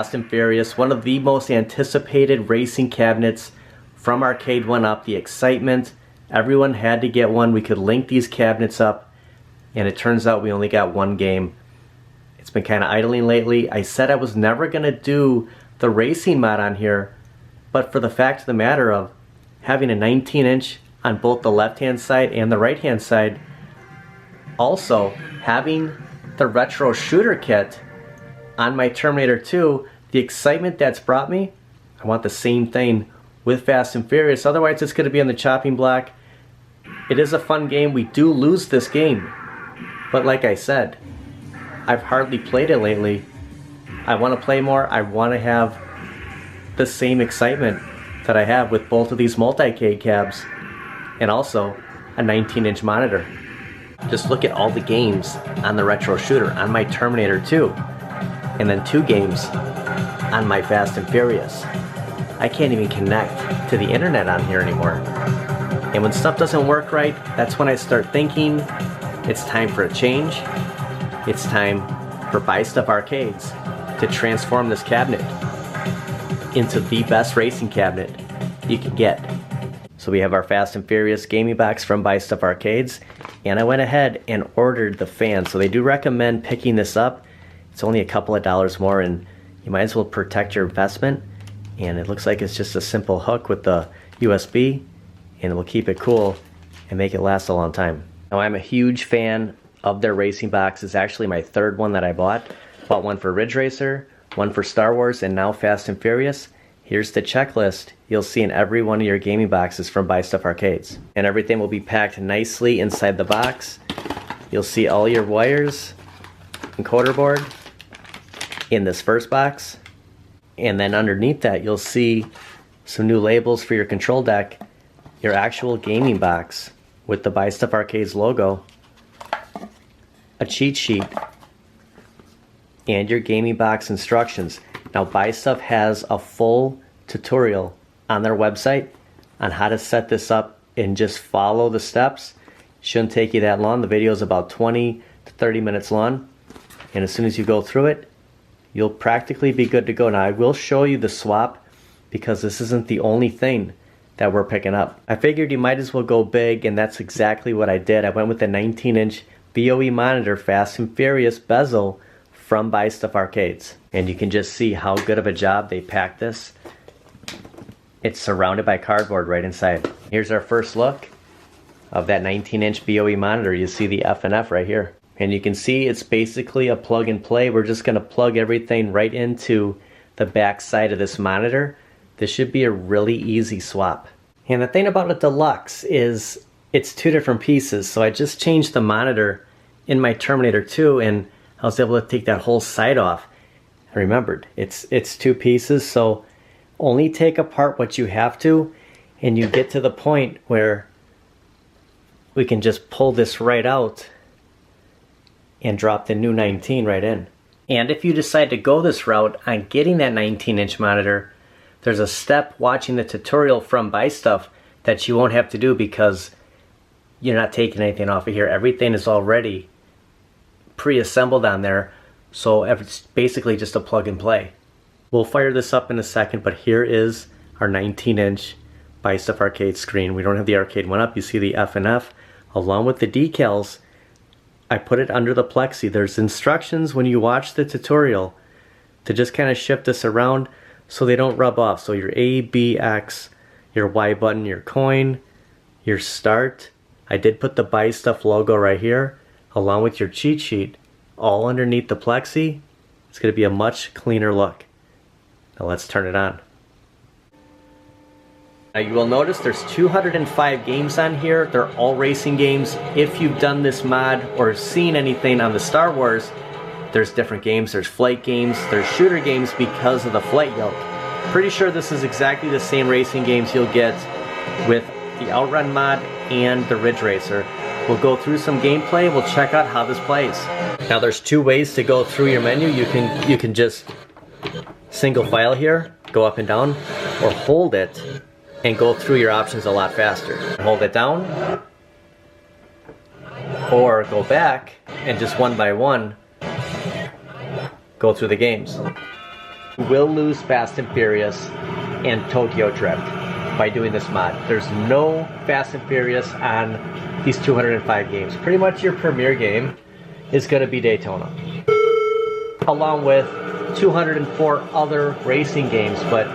Fast and Furious, one of the most anticipated racing cabinets from Arcade 1-Up. The excitement, everyone had to get one. We could link these cabinets up, and it turns out we only got one game. It's been kind of idling lately. I said I was never going to do the racing mod on here, but for the fact of the matter of having a 19-inch on both the left-hand side and the right-hand side, also having the retro shooter kit on my Terminator 2, the excitement that's brought me, I want the same thing with Fast and Furious. Otherwise it's going to be on the chopping block. It is a fun game. We do lose this game, but like I said, I've hardly played it lately. I want to play more. I want to have the same excitement that I have with both of these multicade cabs and also a 19-inch monitor. Just look at all the games on the retro shooter on my Terminator 2, and then 2 games on my Fast and Furious. I can't even connect to the internet on here anymore. And when stuff doesn't work right, that's when I start thinking it's time for a change. It's time for Buystuff Arcades to transform this cabinet into the best racing cabinet you can get. So we have our Fast and Furious gaming box from Buystuff Arcades, and I went ahead and ordered the fan. So they do recommend picking this up. It's only a couple of dollars more, and you might as well protect your investment. And it looks like it's just a simple hook with the USB, and it will keep it cool and make it last a long time. Now I'm a huge fan of their racing boxes. Actually my third one that I bought. Bought one for Ridge Racer, one for Star Wars, and now Fast and Furious. Here's the checklist you'll see in every one of your gaming boxes from Buystuff Arcades. And everything will be packed nicely inside the box. You'll see all your wires, encoder board in this first box. And then underneath that you'll see some new labels for your control deck, your actual gaming box with the Buystuff Arcades logo, a cheat sheet, and your gaming box instructions. Now Buystuff has a full tutorial on their website on how to set this up and just follow the steps. Shouldn't take you that long. The video is about 20 to 30 minutes long, and as soon as you go through it, you'll practically be good to go. Now I will show you the swap because this isn't the only thing that we're picking up. I figured you might as well go big, and that's exactly what I did. I went with the 19-inch BOE monitor Fast and Furious bezel from Buystuff Arcades. And you can just see how good of a job they packed this. It's surrounded by cardboard right inside. Here's our first look of that 19-inch BOE monitor. You see the F&F right here. And you can see it's basically a plug and play. We're just going to plug everything right into the back side of this monitor. This should be a really easy swap. And the thing about a deluxe is it's 2 different pieces. So I just changed the monitor in my Terminator 2, and I was able to take that whole side off. I remembered it's 2 pieces, so only take apart what you have to, and you get to the point where we can just pull this right out and drop the new 19 right in. And if you decide to go this route on getting that 19-inch monitor, there's a step watching the tutorial from Buystuff that you won't have to do because you're not taking anything off of here. Everything is already pre-assembled on there, so it's basically just a plug and play. We'll fire this up in a second, but here is our 19-inch Buystuff Arcade screen. We don't have the Arcade 1-Up. You see the F&F along with the decals. I put it under the plexi. There's instructions when you watch the tutorial to just kind of shift this around so they don't rub off. So your A, B, X, your Y button, your coin, your start. I did put the Buystuff logo right here along with your cheat sheet all underneath the plexi. It's going to be a much cleaner look. Now let's turn it on. Now you will notice there's 205 games on here. They're all racing games. If you've done this mod or seen anything on the Star Wars, there's different games. There's flight games, there's shooter games because of the flight yoke. Pretty sure this is exactly the same racing games you'll get with the Outrun mod and the Ridge Racer. We'll go through some gameplay. We'll check out how this plays. Now there's 2 ways to go through your menu. You can just single file here, go up and down, or hold it and go through your options a lot faster. Hold it down, or go back and just one by one go through the games. You will lose Fast and Furious and Tokyo Drift by doing this mod. There's no Fast and Furious on these 205 games. Pretty much your premier game is going to be Daytona, along with 204 other racing games. But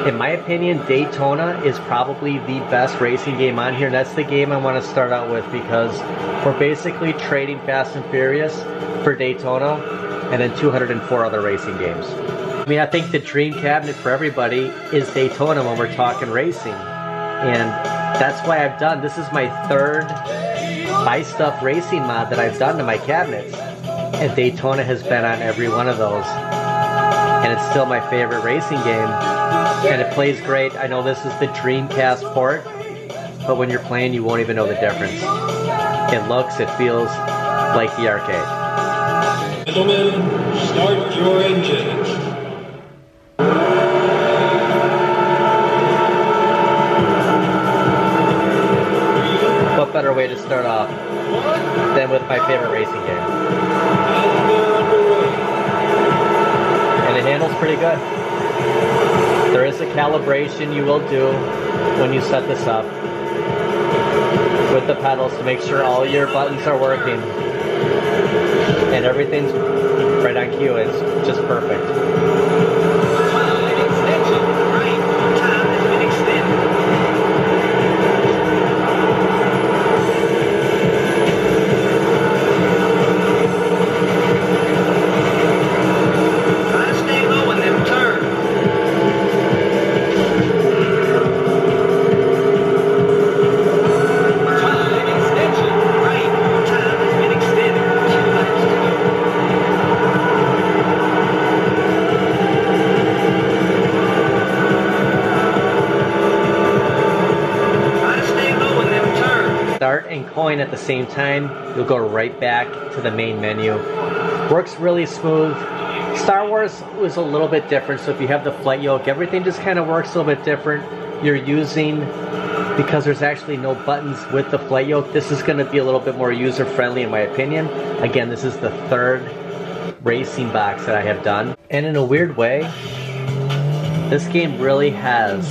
in my opinion, Daytona is probably the best racing game on here. And that's the game I want to start out with, because we're basically trading Fast and Furious for Daytona and then 204 other racing games. I mean, I think the dream cabinet for everybody is Daytona when we're talking racing. And that's why I've done, this is my third Buystuff racing mod that I've done to my cabinets. And Daytona has been on every one of those. And it's still my favorite racing game. And it plays great. I know this is the Dreamcast port, but when you're playing, you won't even know the difference. It looks, it feels like the arcade. Gentlemen, start your engines. What better way to start off than with my favorite racing game? And it handles pretty good. There is a calibration you will do when you set this up with the pedals to make sure all your buttons are working and everything's right on cue. It's just perfect. Start and coin at the same time, you'll go right back to the main menu. Works really smooth. Star Wars was a little bit different, so if you have the flight yoke, everything just kind of works a little bit different. You're using, because there's actually no buttons with the flight yoke, this is going to be a little bit more user-friendly in my opinion. Again, this is the third racing box that I have done. And in a weird way, this game really has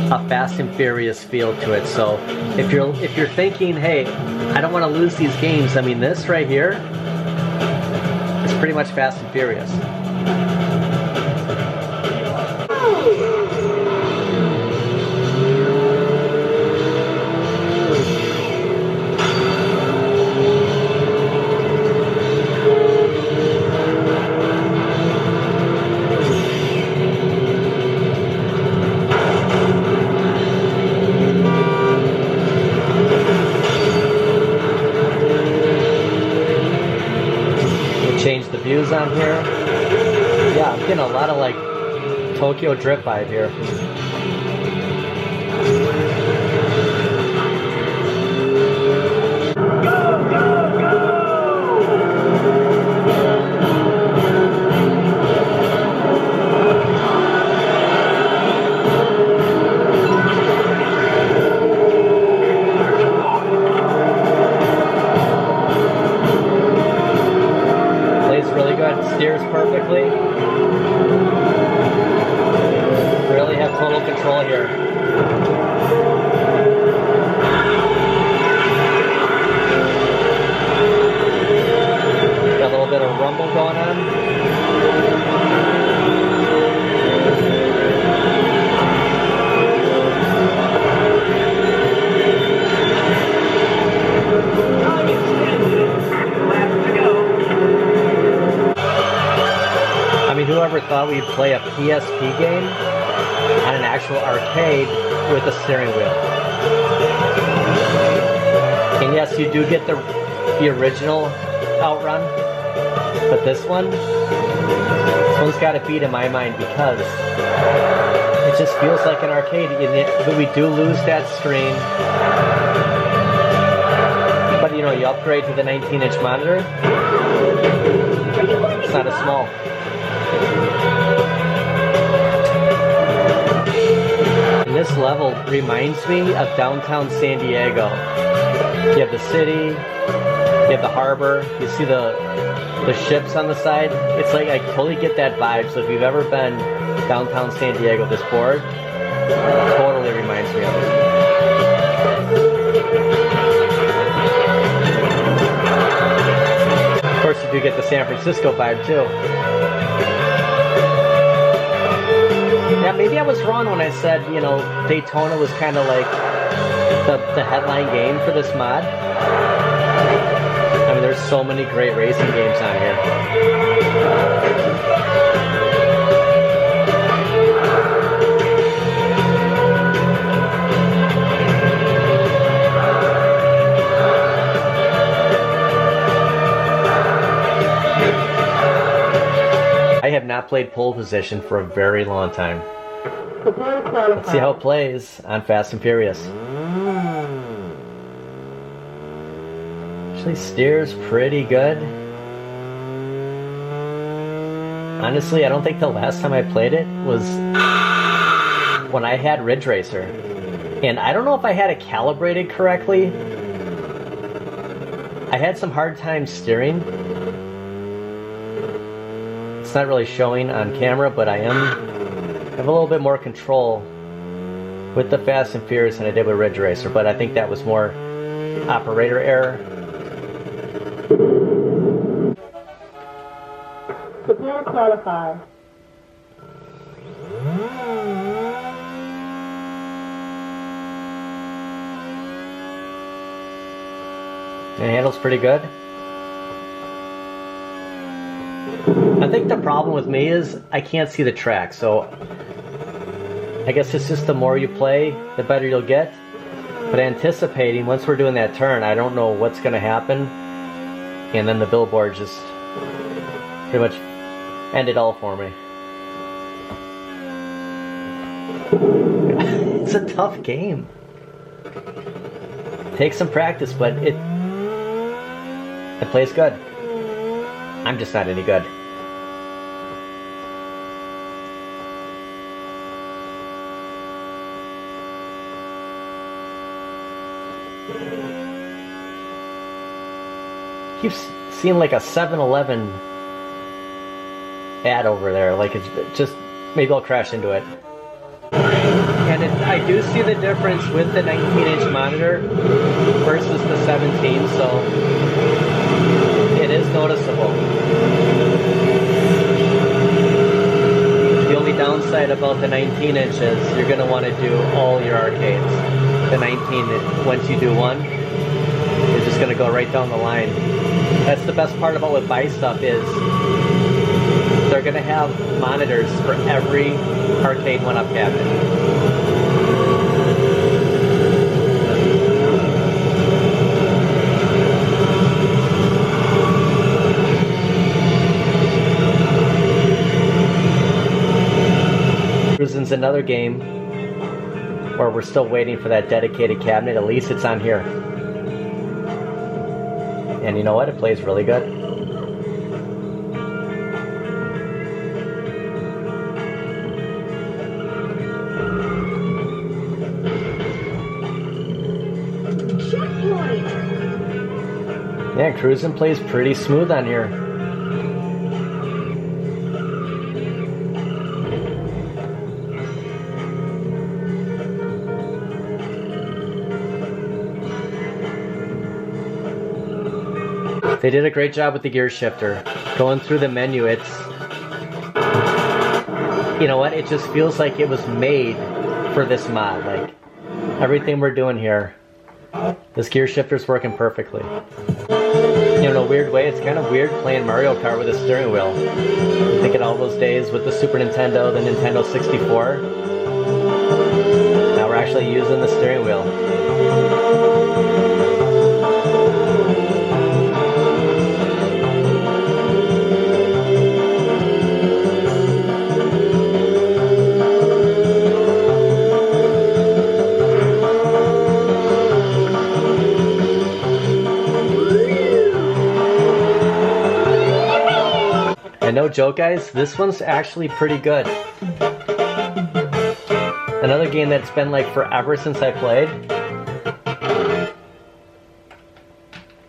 a Fast and Furious feel to it. So if you're thinking, hey, I don't want to lose these games, I mean, this right here is pretty much Fast and Furious. Change the views on here. Yeah, I'm getting a lot of like Tokyo Drift vibe here. Steers perfectly. Really have total control here. Got a little bit of rumble going on. I mean, whoever thought we'd play a PSP game on an actual arcade with a steering wheel? And yes, you do get the original Outrun, but this one's got to beat in my mind because it just feels like an arcade. But we do lose that screen. But you know, you upgrade to the 19-inch monitor. It's not as small. And this level reminds me of downtown San Diego. You have the city, You have the harbor. You see the ships on the side. It's like I totally get that vibe. So if you've ever been downtown San Diego, this board totally reminds me of it. Of course, you do get the San Francisco vibe too. Yeah, maybe I was wrong when I said, you know, Daytona was kind of like the headline game for this mod. I mean, there's so many great racing games on here. I have not played pole position for a very long time. Let's see how it plays on Fast and Furious. Actually steers pretty good. Honestly, I don't think the last time I played it was when I had Ridge Racer. And I don't know if I had it calibrated correctly. I had some hard time steering. It's not really showing on camera, but I have a little bit more control with the Fast and Furious than I did with Ridge Racer, but I think that was more operator error. Prepare to qualify. It handles pretty good. I think the problem with me is I can't see the track, so I guess it's just the more you play, the better you'll get. But anticipating, once we're doing that turn, I don't know what's going to happen. And then the billboard just pretty much ended all for me. It's a tough game. Takes some practice, but it plays good. I'm just not any good. Keeps seeing like a 7-Eleven ad over there, like it's just, maybe I'll crash into it. And I do see the difference with the 19-inch monitor versus the 17, so it is noticeable. The only downside about the 19-inch is you're going to want to do all your arcades. The 19, once you do one, you're just going to go right down the line. That's the best part about what Buystuff is. They're going to have monitors for every arcade 1-up cabinet. Cruising's another game where we're still waiting for that dedicated cabinet. At least it's on here. And you know what? It plays really good. Checkpoint. Yeah, cruising plays pretty smooth on here. They did a great job with the gear shifter. Going through the menu, it's... You know what? It just feels like it was made for this mod. Like, everything we're doing here, this gear shifter's working perfectly. You know, in a weird way, it's kind of weird playing Mario Kart with a steering wheel. I'm thinking all those days with the Super Nintendo, the Nintendo 64. Now we're actually using the steering wheel. And no joke, guys, this one's actually pretty good. Another game that's been like forever since I played.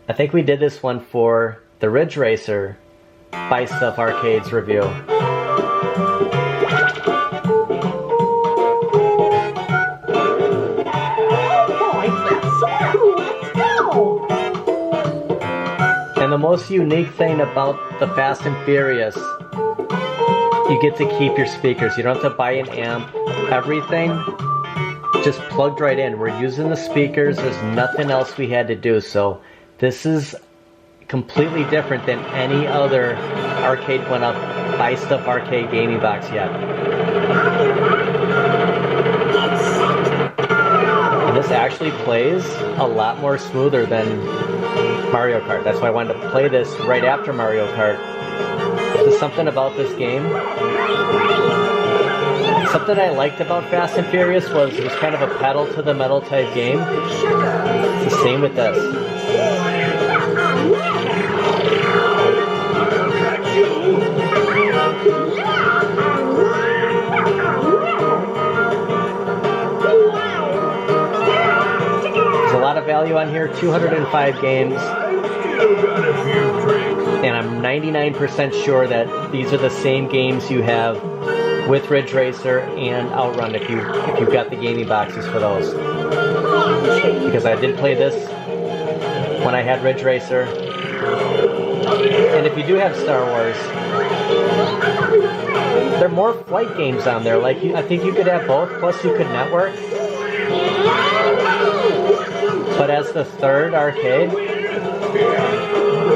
I think we did this one for the Ridge Racer Buystuff Arcades review. And the most unique thing about the Fast and Furious, you get to keep your speakers. You don't have to buy an amp. Everything just plugged right in. We're using the speakers. There's nothing else we had to do. So this is completely different than any other Arcade 1-Up Buystuff arcade gaming box yet. And this actually plays a lot more smoother than Mario Kart. That's why I wanted to play this right after Mario Kart. There's something about this game. Something I liked about Fast and Furious was it was kind of a pedal to the metal type game. It's the same with this. There's a lot of value on here, 205 games. And I'm 99% sure that these are the same games you have with Ridge Racer and Outrun if you've got the gaming boxes for those. Because I did play this when I had Ridge Racer. And if you do have Star Wars, there are more flight games on there. Like I think you could have both, plus you could network. But as the third arcade,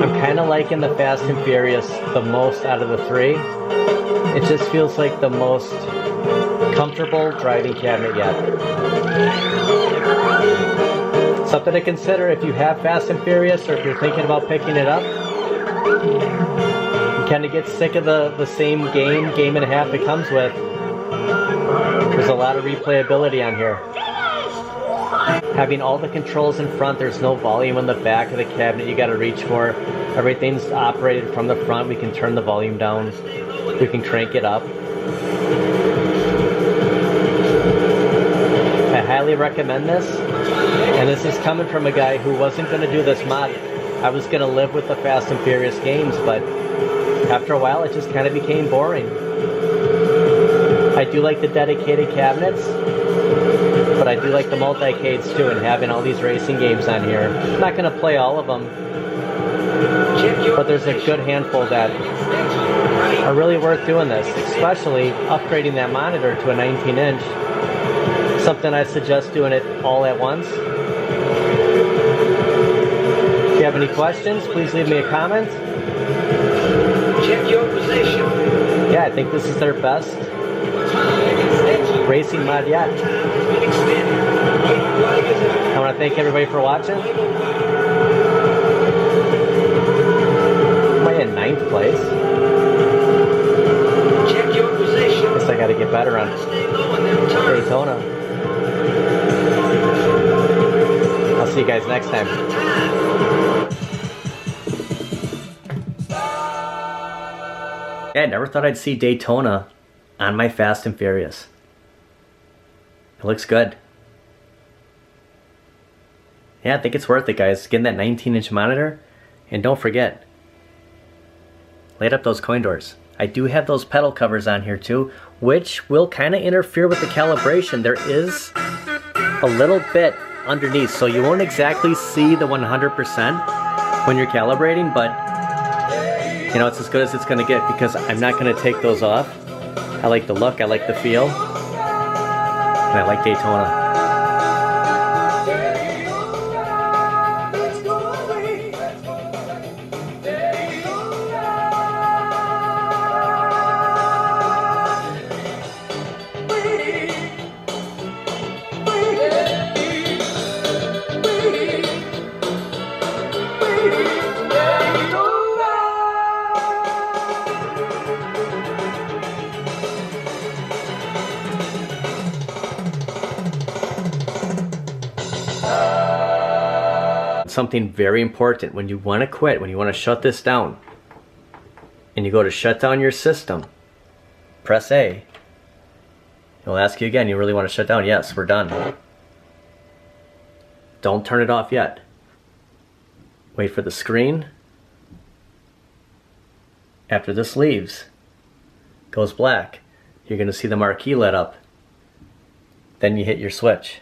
I'm kind of liking the Fast and Furious the most out of the three. It just feels like the most comfortable driving cabinet yet. Something to consider if you have Fast and Furious or if you're thinking about picking it up. You kind of get sick of the same game and a half it comes with. There's a lot of replayability on here. Having all the controls in front, there's no volume on the back of the cabinet you gotta reach for. Everything's operated from the front. We can turn the volume down. We can crank it up. I highly recommend this. And this is coming from a guy who wasn't gonna do this mod. I was gonna live with the Fast and Furious games, but after a while it just kind of became boring. I do like the dedicated cabinets, but I do like the multicades too, and having all these racing games on here. I'm not going to play all of them, but there's a good handful that are really worth doing this, especially upgrading that monitor to a 19-inch. Something I suggest doing it all at once. If you have any questions, please leave me a comment. Check your position. Yeah, I think this is their best racing mod yet. I want to thank everybody for watching. Am I in 9th place? Check your position. Guess I got to get better on Daytona. I'll see you guys next time. Yeah, I never thought I'd see Daytona on my Fast and Furious. It looks good. Yeah, I think it's worth it, guys. Getting that 19-inch monitor. And don't forget, light up those coin doors. I do have those pedal covers on here too, which will kind of interfere with the calibration. There is a little bit underneath, so you won't exactly see the 100% when you're calibrating, but you know, it's as good as it's going to get because I'm not going to take those off. I like the look, I like the feel, and I like Daytona. Something very important when you want to quit, when you want to shut this down, and you go to shut down your system, press A. It'll ask you again, you really want to shut down? Yes, we're done. Don't turn it off yet. Wait for the screen. After this leaves, goes black, you're going to see the marquee lit up. Then you hit your switch.